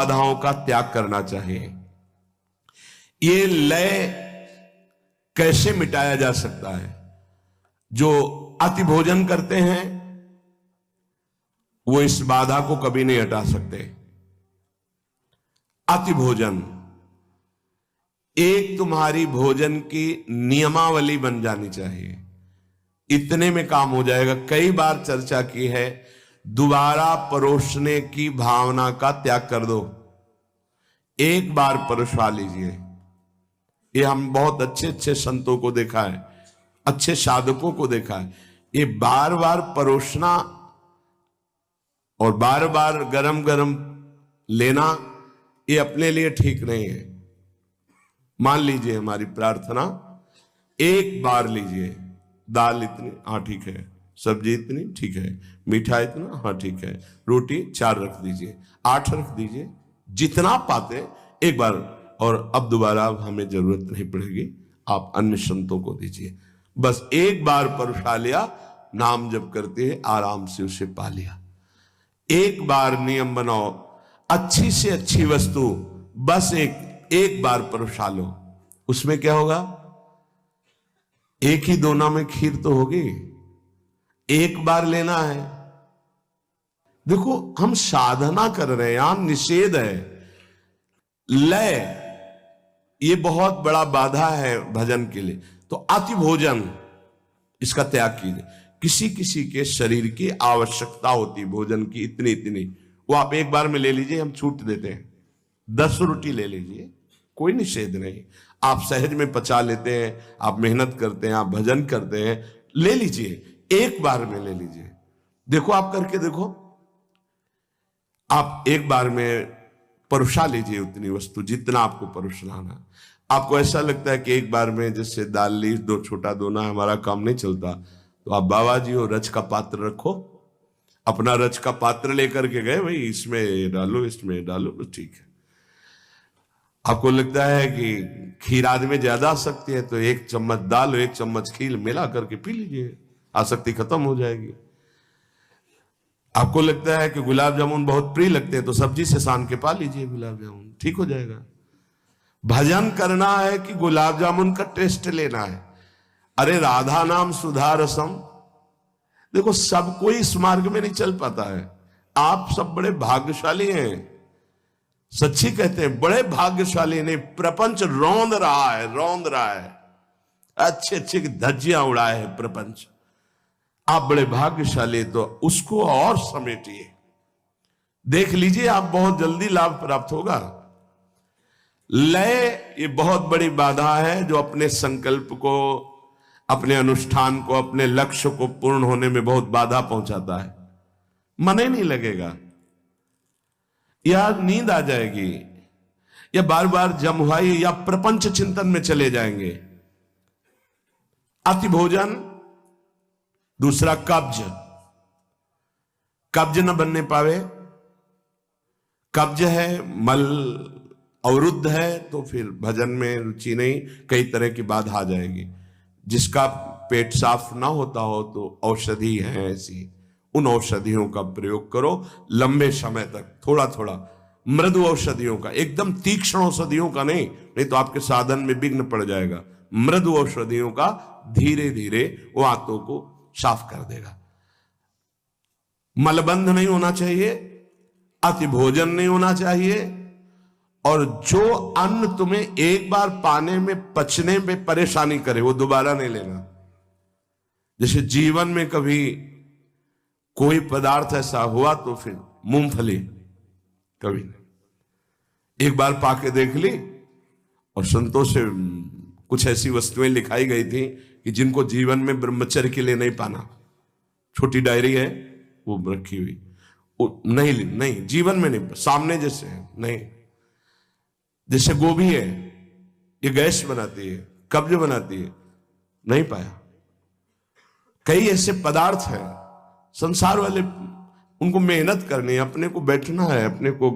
बाधाओं का त्याग करना चाहिए। ये लय कैसे मिटाया जा सकता है? जो अति भोजन करते हैं वो इस बाधा को कभी नहीं हटा सकते। अति भोजन एक तुम्हारी भोजन की नियमावली बन जानी चाहिए, इतने में काम हो जाएगा। कई बार चर्चा की है, दोबारा परोसने की भावना का त्याग कर दो, एक बार परोसा लीजिए। ये हम बहुत अच्छे अच्छे संतों को देखा है, अच्छे साधकों को देखा है, ये बार बार परोसना और बार बार गरम गरम लेना ये अपने लिए ठीक नहीं है। मान लीजिए हमारी प्रार्थना, एक बार लीजिए, दाल इतनी, हाँ ठीक है, सब्जी इतनी, ठीक है, मीठा इतना, हाँ ठीक है, रोटी 4 रख दीजिए, 8 रख दीजिए, जितना पाते एक बार, और अब दोबारा हमें जरूरत नहीं पड़ेगी, आप अन्य संतों को दीजिए। बस एक बार परोसा लिया, नाम जप करते हैं आराम से उसे पा लिया। एक बार नियम बनाओ, अच्छी से अच्छी वस्तु बस एक बार परोसा लो। उसमें क्या होगा? एक ही दोना में खीर तो होगी, एक बार लेना है। देखो हम साधना कर रहे हैं, यहां निषेध है। लय ये बहुत बड़ा बाधा है भजन के लिए। तो अति भोजन इसका त्याग कीजिए। किसी किसी के शरीर की आवश्यकता होती भोजन की इतनी इतनी, वो आप एक बार में ले लीजिए, हम छूट देते हैं। 10 रोटी ले लीजिए, कोई निषेध नहीं, आप सहज में पचा लेते हैं, आप मेहनत करते हैं, आप भजन करते हैं, ले लीजिए, एक बार में ले लीजिए। देखो आप करके देखो, आप एक बार में परोसा लीजिए उतनी वस्तु जितना आपको परोसना। आपको ऐसा लगता है कि एक बार में जैसे दाल ली, 2 छोटा दोना, हमारा काम नहीं चलता, तो आप बाबा जी हो, रच का पात्र रखो, अपना रच का पात्र लेकर के गए, भाई इसमें डालो, इसमें डालो, तो ठीक है। आपको लगता है कि खीर आदमी ज्यादा आसक्ति है, तो 1 चम्मच दाल और 1 चम्मच खीर मिला करके पी लीजिए, आसक्ति खत्म हो जाएगी। आपको लगता है कि गुलाब जामुन बहुत प्रिय लगते हैं, तो सब्जी से सान के पा लीजिए गुलाब जामुन, ठीक हो जाएगा। भजन करना है कि गुलाब जामुन का टेस्ट लेना है? अरे राधा नाम सुधा रसम। देखो सब कोई इस मार्ग में नहीं चल पाता है। आप सब बड़े भाग्यशाली हैं, सच्ची कहते हैं, बड़े भाग्यशाली। नहीं, प्रपंच रौंद रहा है, अच्छे अच्छे की धज्जियां उड़ाए है प्रपंच। आप बड़े भाग्यशाली, तो उसको और समेटिए, देख लीजिए, आप बहुत जल्दी लाभ प्राप्त होगा। लय ये बहुत बड़ी बाधा है जो अपने संकल्प को, अपने अनुष्ठान को, अपने लक्ष्य को पूर्ण होने में बहुत बाधा पहुंचाता है। मन ही नहीं लगेगा, या नींद आ जाएगी, या बार बार जमुहाई या प्रपंच चिंतन में चले जाएंगे। अति भोजन, दूसरा कब्ज न बनने पावे। कब्ज है, मल अवरुद्ध है, तो फिर भजन में रुचि नहीं, कई तरह की बाधा आ जाएगी। जिसका पेट साफ ना होता हो तो औषधि है ऐसी, उन औषधियों का प्रयोग करो लंबे समय तक, थोड़ा थोड़ा, मृदु औषधियों का, एकदम तीक्ष्ण औषधियों का नहीं तो आपके साधन में विघ्न पड़ जाएगा। मृदु औषधियों का धीरे धीरे वो आंतों को साफ कर देगा। मलबंध नहीं होना चाहिए, अति भोजन नहीं होना चाहिए, और जो अन्न तुम्हें एक बार पाने में, पचने में परेशानी करे वो दोबारा नहीं लेना। जैसे जीवन में कभी कोई पदार्थ ऐसा हुआ तो फिर मूंगफली कभी नहीं, एक बार पाके देख ली। और संतों से कुछ ऐसी वस्तुएं लिखाई गई थी कि जिनको जीवन में ब्रह्मचर्य के लिए नहीं पाना, छोटी डायरी है वो रखी हुई, नहीं जीवन में नहीं, सामने जैसे है नहीं। जैसे गोभी है, ये गैस बनाती है, कब्ज बनाती है, नहीं पाया। कई ऐसे पदार्थ हैं संसार वाले, उनको मेहनत करनी है, अपने को बैठना है, अपने को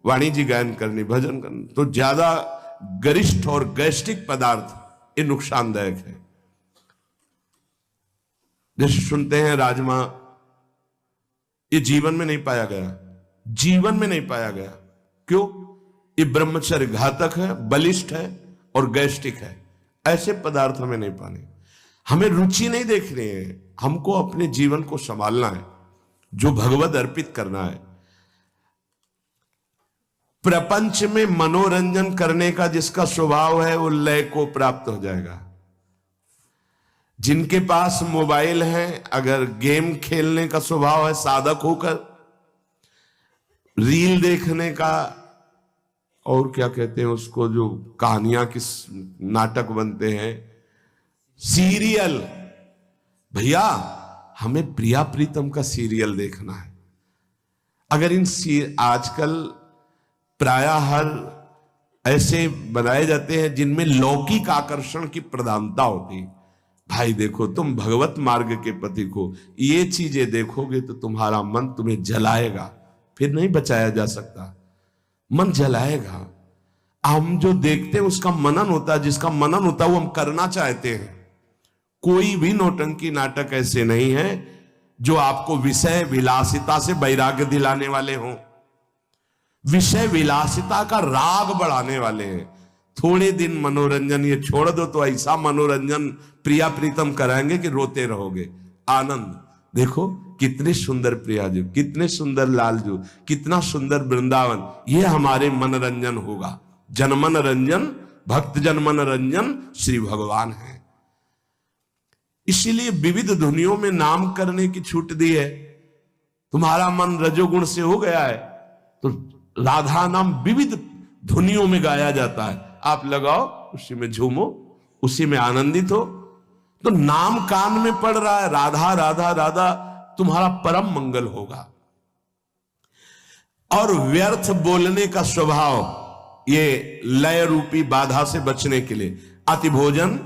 वाणिज्य गायन करनी, भजन करना, तो ज्यादा गरिष्ठ और गैस्ट्रिक पदार्थ ये नुकसानदायक है। जैसे सुनते हैं राजमा, ये जीवन में नहीं पाया गया, जीवन में नहीं पाया गया। क्यों? ये ब्रह्मचर्य घातक है, बलिष्ठ है और गैस्ट्रिक है। ऐसे पदार्थ हमें नहीं पाने। हमें रुचि नहीं देखनी है, हमको अपने जीवन को संभालना है, जो भगवत अर्पित करना है। प्रपंच में मनोरंजन करने का जिसका स्वभाव है वो लय को प्राप्त हो जाएगा। जिनके पास मोबाइल है, अगर गेम खेलने का स्वभाव है, साधक होकर रील देखने का, और क्या कहते हैं उसको, जो कहानियां किस नाटक बनते हैं, सीरियल, भैया हमें प्रिया प्रीतम का सीरियल देखना है। अगर इन आजकल प्रायः हर ऐसे बनाए जाते हैं जिनमें लौकिक आकर्षण की प्रधानता होती। भाई देखो, तुम भगवत मार्ग के पति को ये चीजें देखोगे तो तुम्हारा मन तुम्हें जलाएगा, फिर नहीं बचाया जा सकता, मन जलाएगा। हम जो देखते हैं उसका मनन होता है, जिसका मनन होता है वो हम करना चाहते हैं। कोई भी नौटंकी नाटक ऐसे नहीं है जो आपको विषय विलासिता से वैराग्य दिलाने वाले हों, विषय विलासिता का राग बढ़ाने वाले हैं। थोड़े दिन मनोरंजन ये छोड़ दो तो ऐसा मनोरंजन प्रिया प्रीतम कराएंगे कि रोते रहोगे। आनंद देखो, कितने सुंदर प्रिया जी, कितने सुंदर लाल जी, कितना सुंदर वृंदावन, ये हमारे मनोरंजन होगा। जनमन रंजन, भक्त जनमन रंजन श्री भगवान है। इसीलिए विविध धुनियों में नाम करने की छूट दी है। तुम्हारा मन रजोगुण से हो गया है तो राधा नाम विविध धुनियों में गाया जाता है। आप लगाओ, उसी में झूमो, उसी में आनंदित हो। तो नाम कान में पड़ रहा है, राधा राधा राधा, तुम्हारा परम मंगल होगा। और व्यर्थ बोलने का स्वभाव, ये लय रूपी बाधा से बचने के लिए अति भोजन,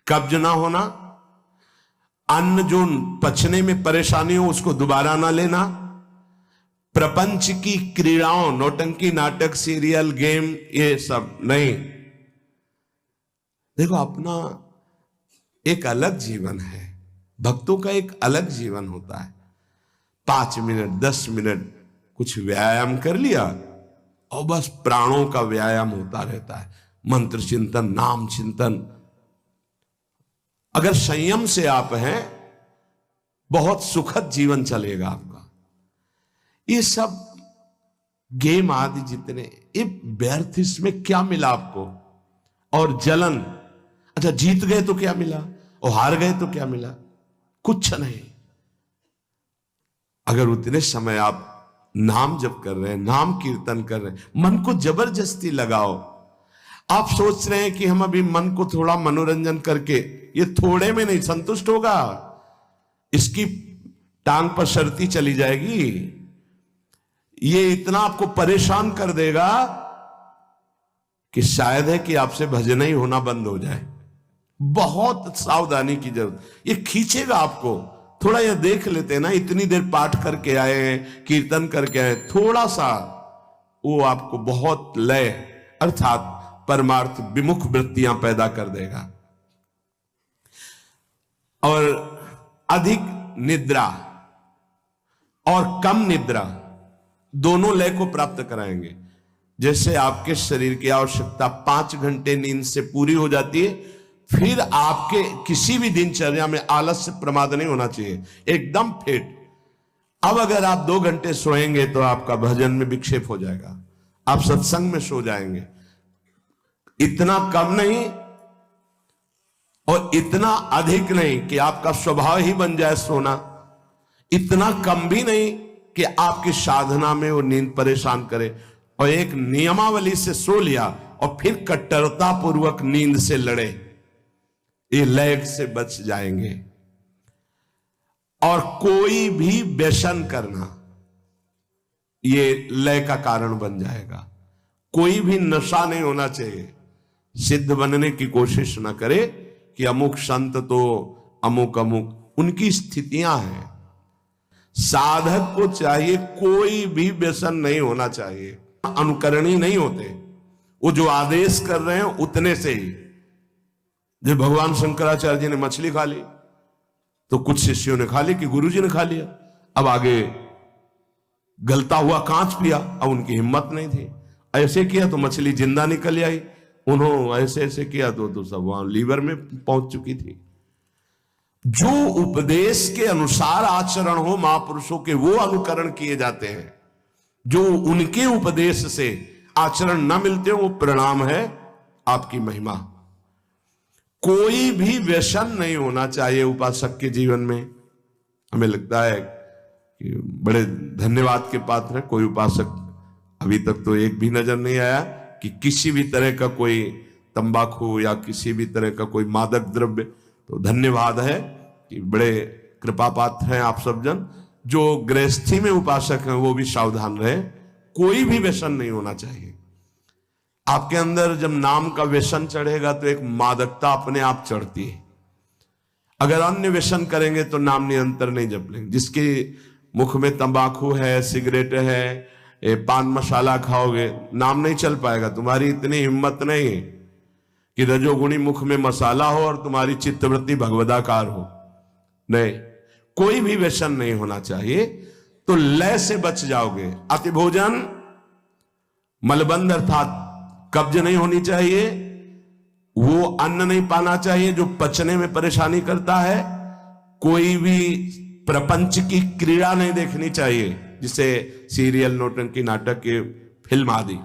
कब्ज ना होना, अन्न जो पचने में परेशानी हो उसको दोबारा ना लेना, प्रपंच की क्रीड़ाओं, नौटंकी नाटक, सीरियल, गेम, ये सब नहीं। देखो, अपना एक अलग जीवन है, भक्तों का एक अलग जीवन होता है। 5 मिनट 10 मिनट कुछ व्यायाम कर लिया और बस प्राणों का व्यायाम होता रहता है। मंत्र चिंतन, नाम चिंतन। अगर संयम से आप हैं, बहुत सुखद जीवन चलेगा आपका। ये सब गेम आदि जितने, ये व्यर्थ, इसमें क्या मिला आपको? और जलन, अच्छा जीत गए तो क्या मिला, और हार गए तो क्या मिला? कुछ नहीं। अगर उतने समय आप नाम जप कर रहे हैं, नाम कीर्तन कर रहे हैं, मन को जबरदस्ती लगाओ। आप सोच रहे हैं कि हम अभी मन को थोड़ा मनोरंजन करके, ये थोड़े में नहीं संतुष्ट होगा, इसकी टांग पर शर्ती चली जाएगी। ये इतना आपको परेशान कर देगा कि शायद है कि आपसे भजन ही होना बंद हो जाए। बहुत सावधानी की जरूरत। ये खींचेगा आपको। थोड़ा ये देख लेते हैं ना, इतनी देर पाठ करके आए हैं, कीर्तन करके आए, थोड़ा सा वो आपको बहुत लय अर्थात परमार्थ विमुख वृत्तियां पैदा कर देगा। और अधिक निद्रा और कम निद्रा दोनों लय को प्राप्त कराएंगे। जैसे आपके शरीर की आवश्यकता 5 घंटे नींद से पूरी हो जाती है, फिर आपके किसी भी दिनचर्या में आलस्य प्रमाद नहीं होना चाहिए, एकदम फिट। अब अगर आप 2 घंटे सोएंगे तो आपका भजन में विक्षेप हो जाएगा, आप सत्संग में सो जाएंगे। इतना कम नहीं और इतना अधिक नहीं कि आपका स्वभाव ही बन जाए सोना, इतना कम भी नहीं कि आपकी साधना में वो नींद परेशान करे। और एक नियमावली से सो लिया और फिर कट्टरता पूर्वक नींद से लड़े, ये लय से बच जाएंगे। और कोई भी व्यसन करना ये लय का कारण बन जाएगा। कोई भी नशा नहीं होना चाहिए। सिद्ध बनने की कोशिश ना करे कि अमुक संत तो अमुक अमुक, उनकी स्थितियां हैं। साधक को चाहिए कोई भी व्यसन नहीं होना चाहिए, अनुकरणीय नहीं होते। वो जो आदेश कर रहे हैं उतने से ही। जब भगवान शंकराचार्य जी ने मछली खा ली तो कुछ शिष्यों ने खा ली कि गुरुजी ने खा लिया, अब आगे गलता हुआ कांच पिया, अब उनकी हिम्मत नहीं थी। ऐसे किया तो मछली जिंदा निकल आई, उन्होंने ऐसे ऐसे किया तो सब वहां लीवर में पहुंच चुकी थी। जो उपदेश के अनुसार आचरण हो महापुरुषों के, वो अनुकरण किए जाते हैं। जो उनके उपदेश से आचरण न मिलते हो, वो परिणाम है आपकी महिमा। कोई भी व्यसन नहीं होना चाहिए उपासक के जीवन में। हमें लगता है कि बड़े धन्यवाद के पात्र है, कोई उपासक अभी तक तो एक भी नजर नहीं आया कि किसी भी तरह का कोई तंबाकू या किसी भी तरह का कोई मादक द्रव्य। तो धन्यवाद है कि बड़े कृपा पात्र हैं आप सब जन। जो गृहस्थी में उपासक हैं वो भी सावधान रहे, कोई भी व्यसन नहीं होना चाहिए। आपके अंदर जब नाम का व्यसन चढ़ेगा तो एक मादकता अपने आप चढ़ती है। अगर अन्य व्यसन करेंगे तो नाम निरंतर नहीं जप लेंगे। जिसके मुख में तंबाकू है, सिगरेट है, पान मसाला खाओगे, नाम नहीं चल पाएगा। तुम्हारी इतनी हिम्मत नहीं है कि रजोगुणी मुख में मसाला हो और तुम्हारी चित्तवृत्ति भगवदाकार हो। नहीं, कोई भी व्यसन नहीं होना चाहिए, तो लय से बच जाओगे। अति भोजन, मलबंध अर्थात कब्ज नहीं होनी चाहिए। वो अन्न नहीं पाना चाहिए जो पचने में परेशानी करता है। कोई भी प्रपंच की क्रीड़ा नहीं देखनी चाहिए, जिसे सीरियल, नौटंकी, नाटक के फिल्म आदि।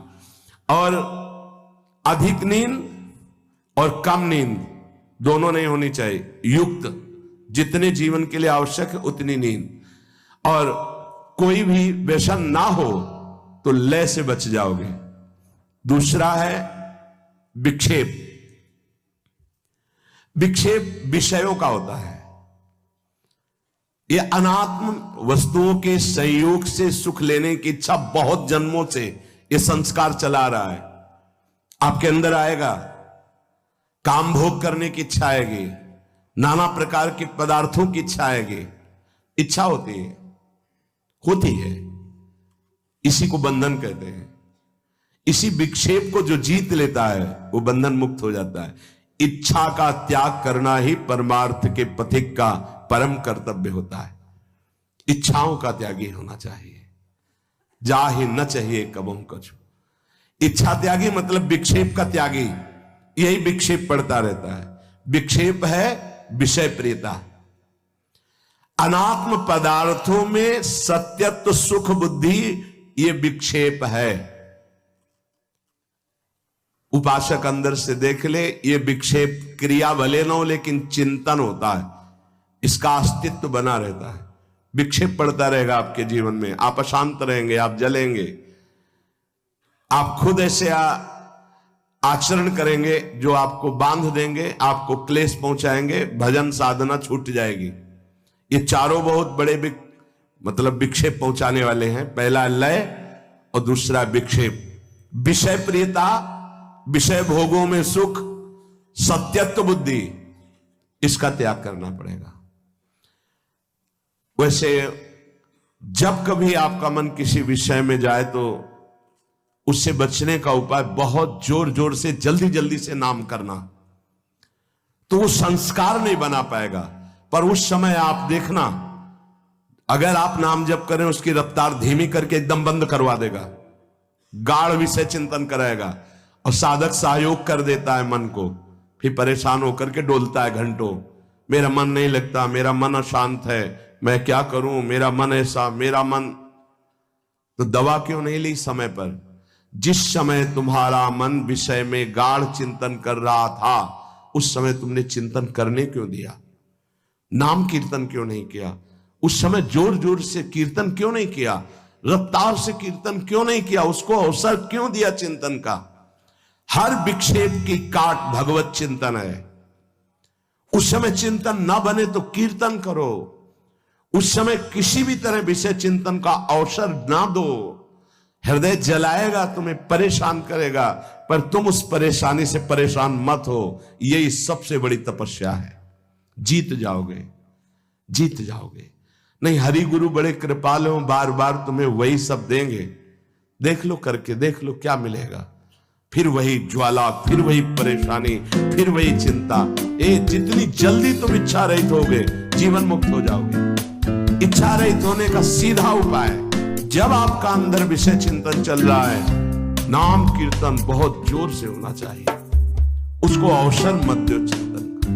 और अधिक नींद और कम नींद दोनों नहीं होनी चाहिए। युक्त, जितने जीवन के लिए आवश्यक है उतनी नींद। और कोई भी व्यसन ना हो तो लय से बच जाओगे। दूसरा है विक्षेप। विक्षेप विषयों का होता है। ये अनात्म वस्तुओं के संयोग से सुख लेने की इच्छा बहुत जन्मों से ये संस्कार चला रहा है। आपके अंदर आएगा, काम भोग करने की इच्छा आएगी, नाना प्रकार के पदार्थों की इच्छा आएगी। इच्छा होती है, इसी को बंधन कहते हैं। इसी विक्षेप को जो जीत लेता है वो बंधन मुक्त हो जाता है। इच्छा का त्याग करना ही परमार्थ के पथिक का परम कर्तव्य होता है। इच्छाओं का त्यागी होना चाहिए। जाहि न चाहिए कबहू कछु। इच्छा त्यागी मतलब विक्षेप का त्यागी। यही विक्षेप पड़ता रहता है। विक्षेप है विषय प्रियता। अनात्म पदार्थों में सत्यत्व सुख बुद्धि, ये विक्षेप है। उपासक अंदर से देख ले, ये विक्षेप क्रिया भले न हो लेकिन चिंतन होता है, इसका अस्तित्व बना रहता है। विक्षेप पड़ता रहेगा आपके जीवन में, आप अशांत रहेंगे, आप जलेंगे, आप खुद ऐसे आचरण करेंगे जो आपको बांध देंगे, आपको क्लेश पहुंचाएंगे, भजन साधना छूट जाएगी। ये चारों बहुत बड़े विक्षेप पहुंचाने वाले हैं। पहला लय और दूसरा विक्षेप। विषय प्रियता, विषय भोगों में सुख, सत्यत्व बुद्धि, इसका त्याग करना पड़ेगा। वैसे जब कभी आपका मन किसी विषय में जाए तो उससे बचने का उपाय बहुत जोर जोर से जल्दी जल्दी से नाम करना। तो वो संस्कार नहीं बना पाएगा, पर उस समय आप देखना, अगर आप नाम जप करें उसकी रफ्तार धीमी करके एकदम बंद करवा देगा, गाढ़ विषय चिंतन कराएगा और साधक सहयोग कर देता है मन को। फिर परेशान होकर के डोलता है घंटों, मेरा मन नहीं लगता, मेरा मन अशांत है, मैं क्या करूं, मेरा मन ऐसा, मेरा मन। तो दवा क्यों नहीं ली समय पर? जिस समय तुम्हारा मन विषय में गाढ़ चिंतन कर रहा था, उस समय तुमने चिंतन करने क्यों दिया? नाम कीर्तन क्यों नहीं किया? उस समय जोर जोर से कीर्तन क्यों नहीं किया? रफ्तार से कीर्तन क्यों नहीं किया? उसको अवसर क्यों दिया चिंतन का? हर विक्षेप की काट भगवत चिंतन है। उस समय चिंतन ना बने तो कीर्तन करो। उस समय किसी भी तरह विषय चिंतन का अवसर ना दो। हृदय जलाएगा, तुम्हें परेशान करेगा, पर तुम उस परेशानी से परेशान मत हो। यही सबसे बड़ी तपस्या है। जीत जाओगे, जीत जाओगे। नहीं, हरि गुरु बड़े कृपालु हो, बार बार तुम्हें वही सब देंगे। देख लो, करके देख लो क्या मिलेगा। फिर वही ज्वाला, फिर वही परेशानी, फिर वही चिंता। जितनी जल्दी तुम इच्छा रहित होगे, जीवन मुक्त हो जाओगे। इच्छा रहित होने का सीधा उपाय जब आपका अंदर विषय चिंतन चल रहा है, नाम कीर्तन बहुत जोर से होना चाहिए, उसको अवसर मत दो चिंतन का।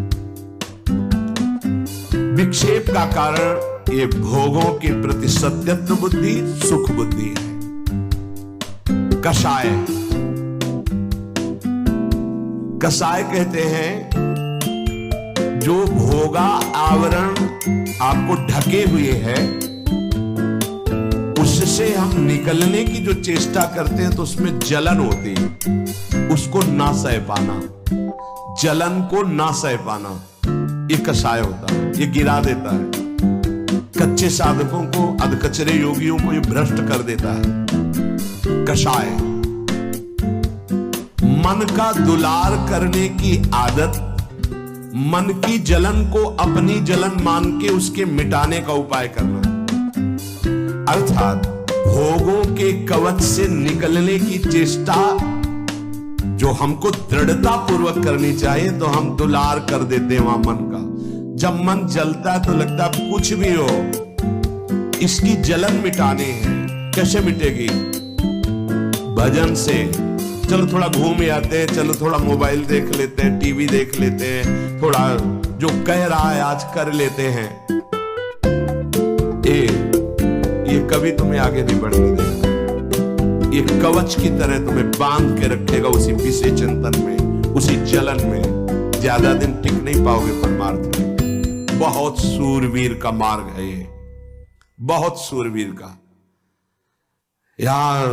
विक्षेप का कारण ये भोगों के प्रति सत्यत्व बुद्धि, सुख बुद्धि है। कषाय, कषाय कहते हैं जो भोगा आवरण आपको ढके हुए है, उससे हम निकलने की जो चेष्टा करते हैं तो उसमें जलन होती है, उसको ना सह पाना, जलन को ना सह पाना, ये कषाय होता है, ये गिरा देता है। कच्चे साधकों को, अधकचरे योगियों को ये भ्रष्ट कर देता है। कषाय, मन का दुलार करने की आदत, मन की जलन को अपनी जलन मान के उसके मिटाने का उपाय करना, अर्थात भोगों के कवच से निकलने की चेष्टा जो हमको दृढ़ता पूर्वक करनी चाहिए, तो हम दुलार कर देते हैं वहां मन का। जब मन जलता है तो लगता है कुछ भी हो, इसकी जलन मिटानी है। कैसे मिटेगी? भजन से। चलो थोड़ा घूम आते हैं, चलो थोड़ा मोबाइल देख लेते हैं, टीवी देख लेते हैं, थोड़ा जो कह रहा है आज कर लेते हैं। ये कभी तुम्हें आगे नहीं बढ़ने देगा। ये कवच की तरह तुम्हें बांध के रखेगा उसी विषय चिंतन में, उसी जलन में। ज्यादा दिन टिक नहीं पाओगे परमार्थ में। बहुत सूरवीर का मार्ग है ये, बहुत सूरवीर का यार।